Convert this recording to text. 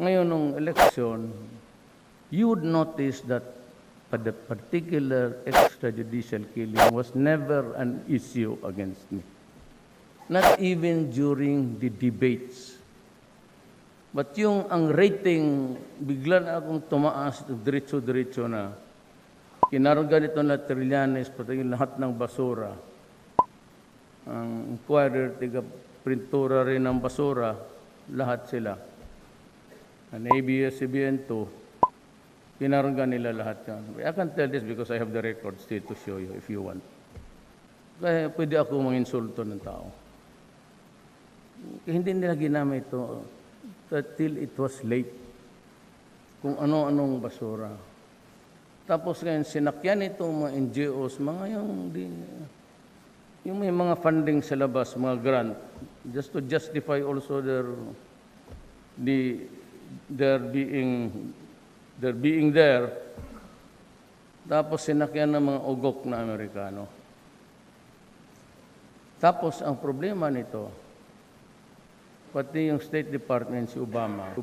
Ngayon, nung election, you would notice that the particular extrajudicial killing was never an issue against me. Not even during the debates. But ang rating, bigla na akong tumaas, diretso-diretso na. Kinarga nito na Trillanes, pati lahat ng basura. Ang inquirer, tiga-printura rin ng basura, lahat sila. Ang ABS-CBN2, kinarga nila lahat yan. I can tell this because I have the records still to show you if you want. Kaya pwede ako manginsulto ng tao. Hindi nila ginamit ito till it was late. Kung ano-anong basura. Tapos ngayon, sinakyan itong mga NGOs, mga yung may mga funding sa labas, mga grant, just to justify also their being there. Tapos sinakyan ng mga ugok na Amerikano. Tapos ang problema nito, pati yung State Department si Obama.